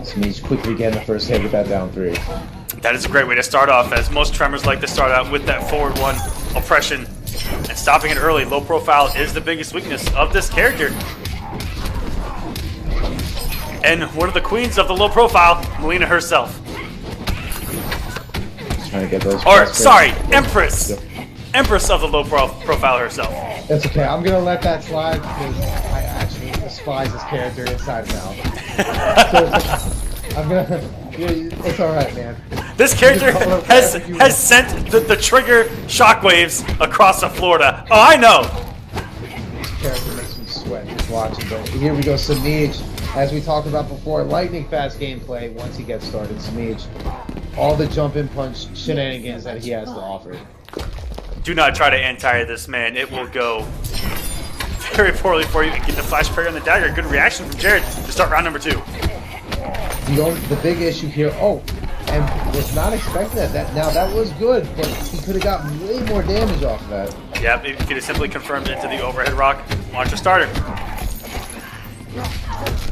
Semiij quickly getting the first hit with that down 3. That is a great way to start off, as most Tremors like to start out with that forward 1 oppression. And stopping it early, low profile, is the biggest weakness of this character. And one of the queens of the low profile, Mileena herself. Just trying to get those. Or, sorry, Empress. Empress of the low profile herself. That's okay. I'm going to let that slide because I actually despise this character inside and out. So I'm going to... It's alright, man. This character has sent the trigger shockwaves across Florida. Oh, I know! This character makes me sweat just watching. But here we go, Semiij. As we talked about before, lightning fast gameplay once he gets started. Semiij, all the jump in punch shenanigans that he has to offer. Do not try to anti this man. It will go very poorly for you. Get the flash parry on the dagger. Good reaction from Jarruhd to start round number 2. The big issue here, and was not expecting that. Now that was good, but he could have gotten way more damage off of that. Yep, if he could have simply confirmed into the overhead rock, launcher starter.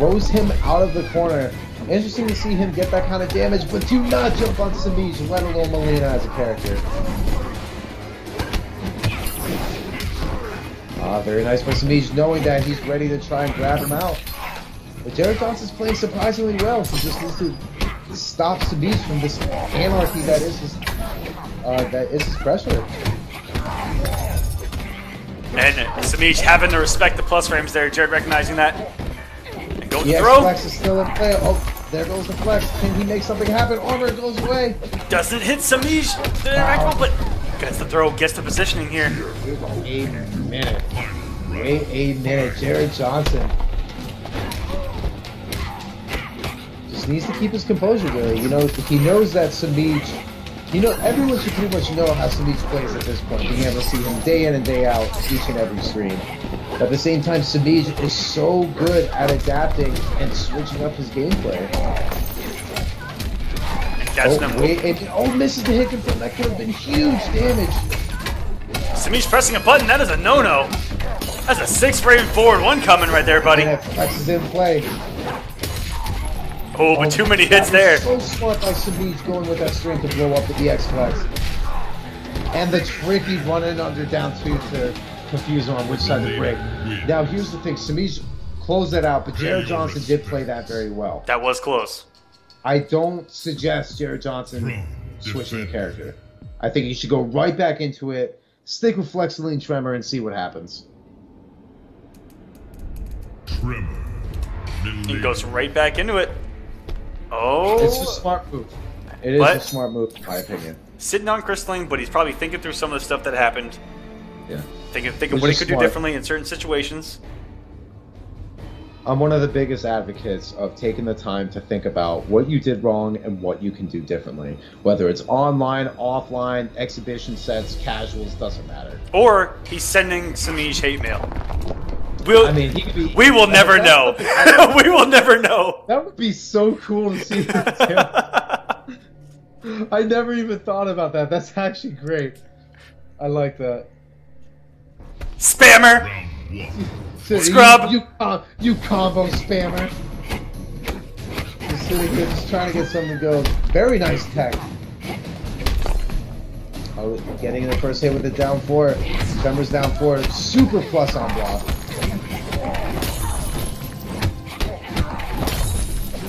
Rose him out of the corner. Interesting to see him get that kind of damage, but do not jump on Semiij, let alone Mileena as a character. Very nice by Semiij, knowing that he's ready to try and grab him out. But Jarruhd Johnson's playing surprisingly well. He just needs to stop Semiij from this anarchy that is his pressure. And Semiij having to respect the plus frames there. Jarruhd recognizing that. And go Yes, throw. Flex is still in play. Oh, there goes the Flex. Can he make something happen? Armor goes away. Doesn't hit Semiij. But gets the throw, gets the positioning here. Wait a minute. Wait a minute. Jarruhd Johnson needs to keep his composure, really. You know, he knows that Semiij, everyone should pretty much know how Semiij plays at this point, being able to see him day in and day out, each and every stream. But at the same time, Semiij is so good at adapting and switching up his gameplay. Misses the hit confirm. That could have been huge damage. Semiij pressing a button, that is a no-no. That's a 6-frame forward 1 coming right there, buddy. And Flex is in play. Oh, but too many hits there. So smart by Semiij going with that string to blow up the EX Flex. And the tricky running under down 2 to confuse him on which side to break. Now, here's the thing. Semiij closed that out, but Jarruhd Johnson did play that very well. That was close. I don't suggest Jarruhd Johnson switching the character. I think he should go right back into it, stick with Flexoline Tremor, and see what happens. He goes right back into it. Oh. It's a smart move. It is a smart move, in my opinion. Sitting on Crystalline, but he's probably thinking through some of the stuff that happened. Yeah. Thinking what he could do differently in certain situations. I'm one of the biggest advocates of taking the time to think about what you did wrong and what you can do differently. Whether it's online, offline, exhibition sets, casuals, doesn't matter. Or he's sending Semiij hate mail. We will never know. We will never know. That would be so cool to see that too. I never even thought about that. That's actually great. I like that. Spammer! Scrub! You combo spammer. Just sitting here, just trying to get something to go. Very nice tech. Oh, getting the first hit with the down 4. Tremor's down 4. Super plus on block.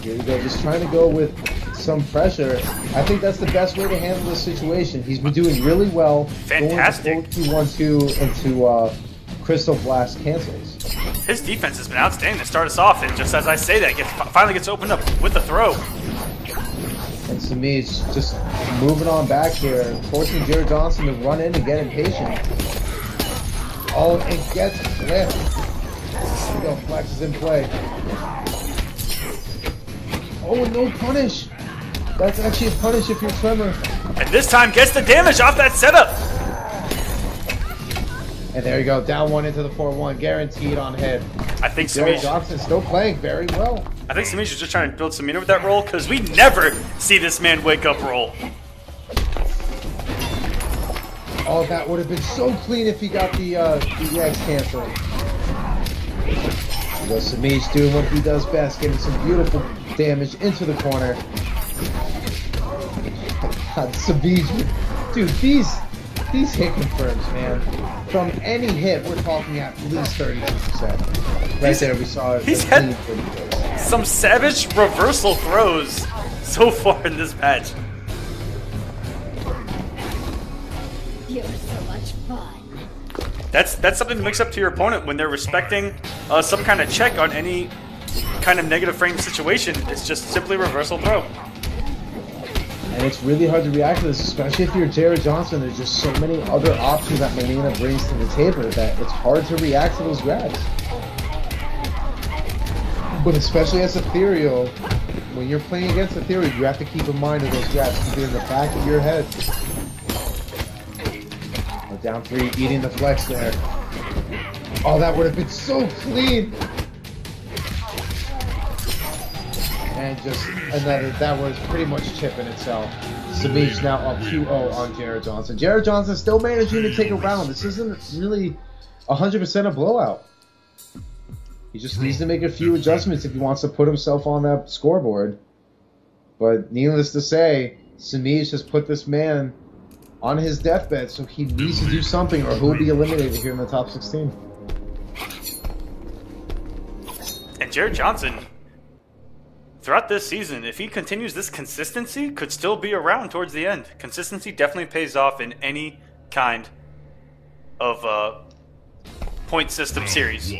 Here we go, just trying to go with some pressure. I think that's the best way to handle this situation. He's been doing really well. Fantastic. Going 2-1-2 into Crystal Blast cancels. His defense has been outstanding to start us off, and just as I say that, finally gets opened up with the throw. And Semiij just moving on back here, forcing Jarruhd Johnson to run in and get impatient. Oh, and gets flipped. There we go, Flex is in play. Oh, and no punish. That's actually a punish if you're Tremor. And this time gets the damage off that setup. And there you go, down 1 into the 4-1, guaranteed on hit. I think Jarruhd Johnson still playing very well. I think Semiij is just trying to build some meter with that roll, because we never see this man wake up roll. Oh, that would have been so clean if he got the EX canceling. Semiij doing what he does best, getting some beautiful damage into the corner. God, Semiij, dude, these hit confirms, man. From any hit, we're talking at least 32%. Right there, we saw it. He's had some savage reversal throws so far in this match. You're so much fun. That's something to mix up to your opponent when they're respecting some kind of check on any kind of negative frame situation. It's just simply reversal throw. And it's really hard to react to this, especially if you're Jarruhd Johnson. There's just so many other options that Mileena brings to the table that it's hard to react to those grabs. But especially as Ethereal, when you're playing against Ethereal, you have to keep in mind of those grabs. Keep it in the back of your head. Down 3, eating the flex there. Oh, that would have been so clean. And just another, that was pretty much chipping itself. Semiij now up 2-0 on Jarruhd Johnson. Jarruhd Johnson still managing to take a round. This isn't really 100% a blowout. He just needs to make a few adjustments if he wants to put himself on that scoreboard. But needless to say, Semiij has put this man on his deathbed, so he needs to do something or he'll be eliminated here in the top 16. And Jarruhd Johnson, throughout this season, if he continues this consistency, could still be around towards the end. Consistency definitely pays off in any kind of point system series.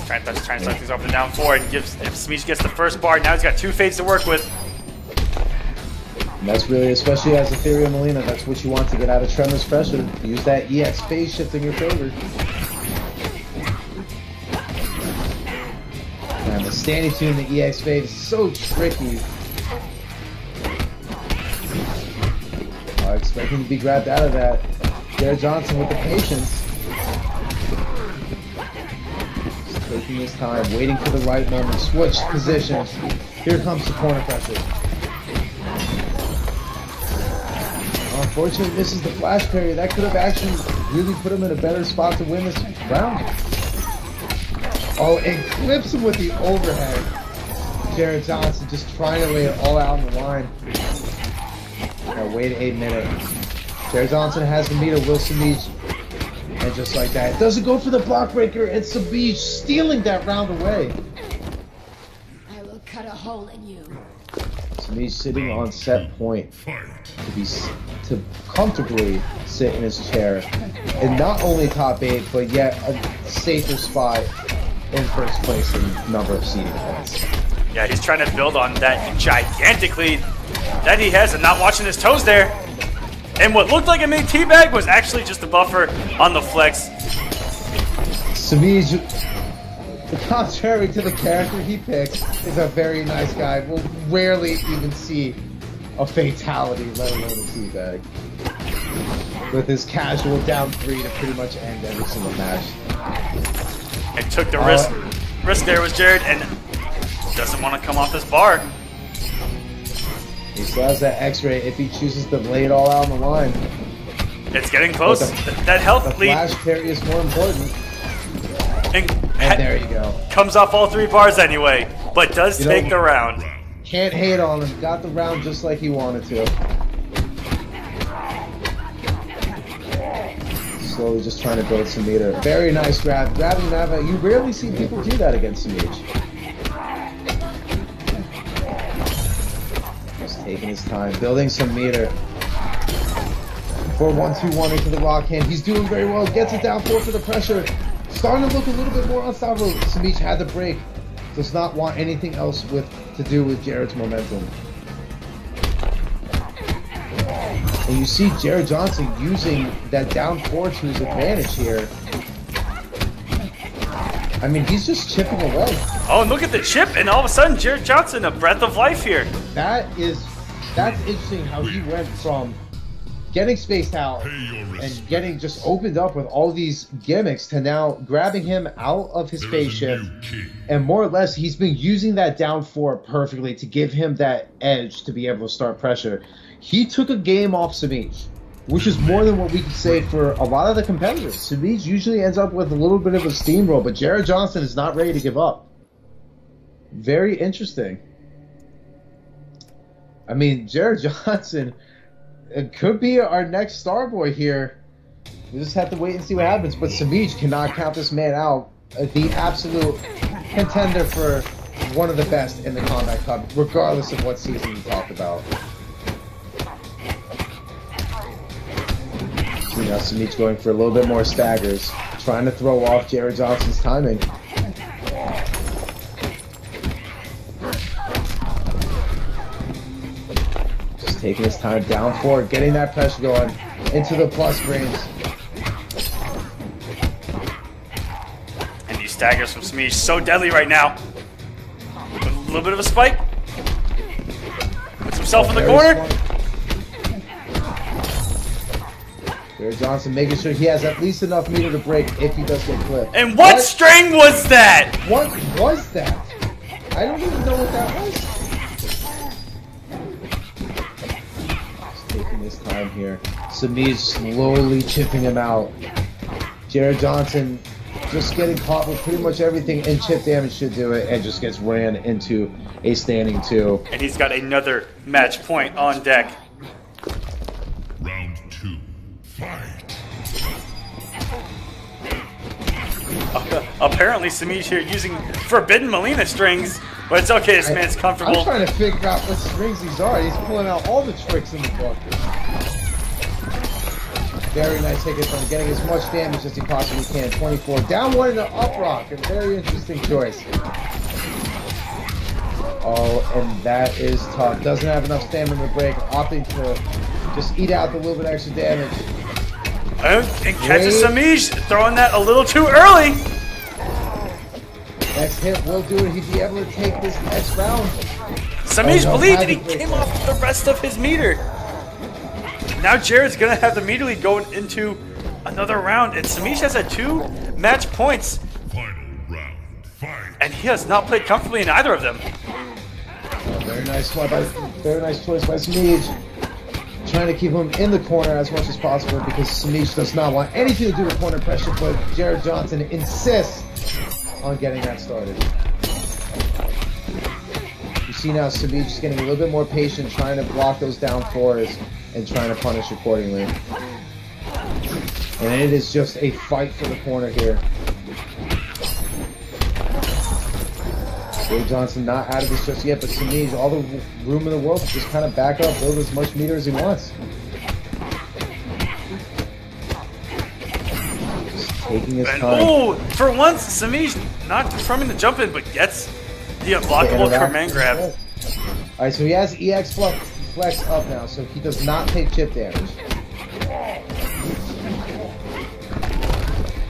Trying to start things off the down 4 and if Semiij gets the first bar, now he's got 2 fades to work with. And that's really, especially as Ethereal Mileena, that's what you want to get out of Tremor's pressure. Use that EX phase shift in your favor. And the standing tune in the EX phase is so tricky. I expect him to be grabbed out of that. Jarruhd Johnson with the patience. Just taking his time, waiting for the right moment. Switch positions. Here comes the corner pressure. Unfortunately, misses the flash parry. That could have actually really put him in a better spot to win this round. Oh, and clips him with the overhead. Jarruhd Johnson just trying to lay it all out on the line. Now wait a minute. Jarruhd Johnson has the meter, will Semiij. And just like that, doesn't go for the block breaker, and Semiij stealing that round away. I will cut a hole in you. Semiij sitting on set point to comfortably sit in his chair in not only top 8, but yet a safer spot in first place in number of seeding points. Yeah, he's trying to build on that gigantic lead that he has and not watching his toes there. And what looked like a made teabag was actually just a buffer on the flex. Semiij, contrary to the character he picks, is a very nice guy. We'll rarely even see a fatality, let alone a teabag. With his casual down 3 to pretty much end every single match. And took the risk there was Jarruhd and doesn't want to come off this bar. He still has that X-ray if he chooses to lay it all out on the line. It's getting close. That health the lead. flash parry is more important. And there you go. Comes off all 3 bars anyway, but does take the round. Can't hate on him. Got the round just like he wanted to. Slowly just trying to build some meter. Very nice grab. Grabbing Nava. You rarely see people do that against Semiij. Just taking his time. Building some meter. 4-1-2-1 into the rock hand. He's doing very well. Gets it down 4 for the pressure. Starting to look a little bit more unstoppable. Semiij had the break. Does not want anything else to do with Jarruhd's momentum. And you see Jarruhd Johnson using that down 4 to his advantage here. I mean, he's just chipping away. Oh, and look at the chip, and all of a sudden, Jarruhd Johnson, a breath of life here. That's interesting how he went from getting spaced out and getting just opened up with all these gimmicks to now grabbing him out of his phase shift. And more or less, he's been using that down 4 perfectly to give him that edge to be able to start pressure. He took a game off Semiij. which is more than what we could say for a lot of the competitors. Semiij usually ends up with a little bit of a steamroll, but Jarruhd Johnson is not ready to give up. Very interesting. I mean, Jarruhd Johnson, it could be our next star boy here. We just have to wait and see what happens. But Semiij cannot count this man out. The absolute contender for one of the best in the Kombat Cup, regardless of what season you talk about. See now Semiij going for a little bit more staggers, trying to throw off Jarruhd Johnson's timing. Just taking his time down forward, getting that pressure going into the plus range. And these staggers from Semiij so deadly right now. A little bit of a spike. Puts himself in the corner. Jarruhd Johnson making sure he has at least enough meter to break if he does get clipped. And what string was that? What was that? I don't even know what that was. Just taking his time here. Semiij slowly chipping him out. Jarruhd Johnson just getting caught with pretty much everything, and chip damage should do it, and just gets ran into a standing 2. And he's got another match point on deck. Round 2. Fight. Apparently Semiij here using forbidden Mileena strings, but it's okay, this man's comfortable. I'm trying to figure out what strings these are. He's pulling out all the tricks in the book. Very nice hit from getting as much damage as he possibly can. 24. Down 1 in the up rock. A very interesting choice. Oh, and that is tough. Doesn't have enough stamina to break. Opting to just eat out the little bit extra damage. And catches Semiij throwing that a little too early. Next hit will do it. He'd be able to take this next round. Semiij believed, and he came off the rest of his meter. Now Jarruhd's gonna have the meter lead going into another round, and Semiij has had 2 match points. Final round. Fight. And he has not played comfortably in either of them. Very nice choice by Semiij. Trying to keep him in the corner as much as possible because Semiij does not want anything to do with corner pressure, but Jarruhd Johnson insists on getting that started. You see now Semiij is getting a little bit more patient, trying to block those down 4s and trying to punish accordingly. And it is just a fight for the corner here. Jarruhd Johnson not out of this just yet, but Semiij, all the room in the world to just kind of back up, build as much meter as he wants. Just taking his time. Oh, for once, Semiij not confirming the jump in, but gets the unblockable command grab. Alright, so he has EX flex up now, so he does not take chip damage.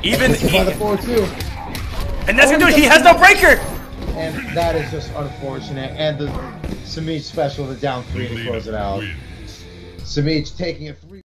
Even by the 4-2. And that's gonna do it. He has no breaker. And that is just unfortunate. And the Semiij special, the down 3 to close it out. Semiij taking a 3.